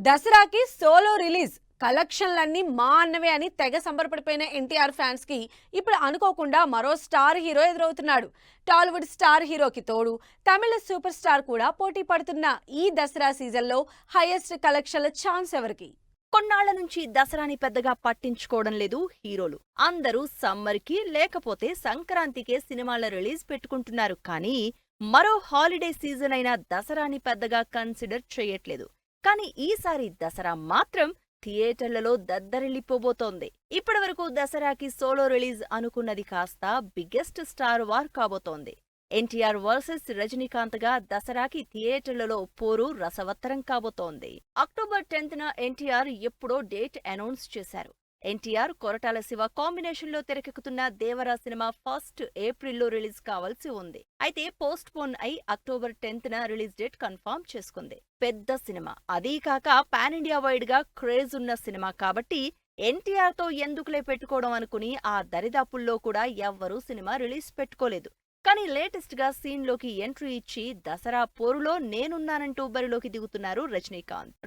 దసరాకి solo release కలెక్షన్లన్నీ మా అన్నవే అని తెగ సంబరపడిపోయిన ఎన్టీఆర్ ఫ్యాన్స్ కి ఇప్పుడు అనుకోకుండా మరో స్టార్ హీరో ఎదురవుతున్నాడు. టాలీవుడ్ స్టార్ హీరోకి తోడు తమిళ సూపర్ స్టార్ కూడా పోటీ పడుతున్న ఈ దసరా సీజన్లో హైయెస్ట్ కలెక్షన్ల ఛాన్స్ ఎవరికి? కొన్నాళ్ల నుంచి దసరాని పెద్దగా పట్టించుకోవడం లేదు హీరోలు. అందరూ సమ్మర్కి లేకపోతే సంక్రాంతికే సినిమాల రిలీజ్ పెట్టుకుంటున్నారు. కానీ మరో హాలిడే సీజన్ అయిన దసరాని పెద్దగా కన్సిడర్ చేయట్లేదు. కానీ ఈసారి దసరా మాత్రం థియేటర్లలో దద్దరిల్లిపోబోతోంది. ఇప్పటివరకు దసరాకి సోలో రిలీజ్ అనుకున్నది కాస్త బిగ్గెస్ట్ స్టార్ వార్ కాబోతోంది. ఎన్టీఆర్ వర్సెస్ రజనీకాంత్ గా దసరాకి థియేటర్లలో పోరు రసవత్తరం కాబోతోంది. అక్టోబర్ 10న ఎన్టీఆర్ ఎప్పుడో డేట్ అనౌన్స్ చేశారు. ఎన్టీఆర్ కొరటాల శివ కాంబినేషన్ లో తెరకెక్కుతున్న దేవరా సినిమా 1 ఏప్రిల్లో రిలీజ్ కావాల్సి ఉంది. అయితే పోస్ట్ పోన్ అయి అక్టోబర్ 10న రిలీజ్ డేట్ కన్ఫర్మ్ చేసుకుంది. పెద్ద సినిమా, అదీ కాక పాన్ ఇండియా వైడ్ గా క్రేజ్ ఉన్న సినిమా కాబట్టి ఎన్టీఆర్ తో ఎందుకులే పెట్టుకోవడం అనుకుని ఆ దరిదాపుల్లో కూడా ఎవ్వరూ సినిమా రిలీజ్ పెట్టుకోలేదు. కానీ లేటెస్ట్ గా సీన్ లోకి ఎంట్రీ ఇచ్చి దసరా పోరులో నేనున్నానంటూ బరిలోకి దిగుతున్నారు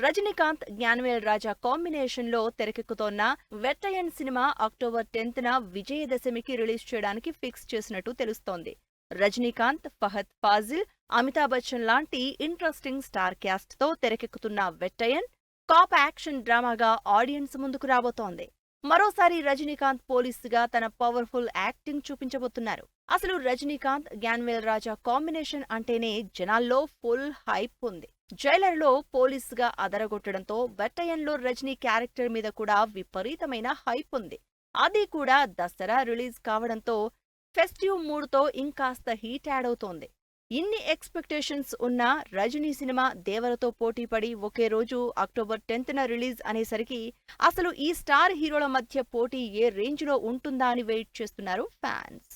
రజనీకాంత్ జ్ఞానవేల్ రాజా కాంబినేషన్ లో తెరకెక్కుతోన్న వెట్టయన్ సినిమా అక్టోబర్ 10న విజయదశమికి రిలీజ్ చేయడానికి ఫిక్స్ చేసినట్టు తెలుస్తోంది. రజనీకాంత్, ఫహద్ ఫాజిల్, అమితాబ్ బచ్చన్ లాంటి ఇంట్రెస్టింగ్ స్టార్ క్యాస్ట్ తో తెరకెక్కుతున్న వెట్టయన్ కాప్ యాక్షన్ డ్రామాగా ఆడియన్స్ ముందుకు రాబోతోంది. మరోసారి రజనీకాంత్ పోలీసుగా తన పవర్ఫుల్ యాక్టింగ్ చూపించబోతున్నారు. అసలు రజనీకాంత్, జ్ఞానవేల్ రాజా కాంబినేషన్ అంటేనే జనాల్లో ఫుల్ హైప్ ఉంది. జైలర్లో పోలీసుగా అదరగొట్టడంతో వెట్టయన్లో రజనీ క్యారెక్టర్ మీద కూడా విపరీతమైన హైప్ ఉంది. అది కూడా దసరా రిలీజ్ కావడంతో ఫెస్టివ్ మూడ్తో ఇంకాస్త హీట్ యాడ్ అవుతోంది. ఇన్ని ఎక్స్పెక్టేషన్స్ ఉన్న రజనీ సినిమా దేవరతో పోటీపడి ఒకే రోజు అక్టోబర్ 10న రిలీజ్ అనేసరికి అసలు ఈ స్టార్ హీరోల మధ్య పోటీ ఏ రేంజ్లో ఉంటుందా అని వెయిట్ చేస్తున్నారు ఫ్యాన్స్.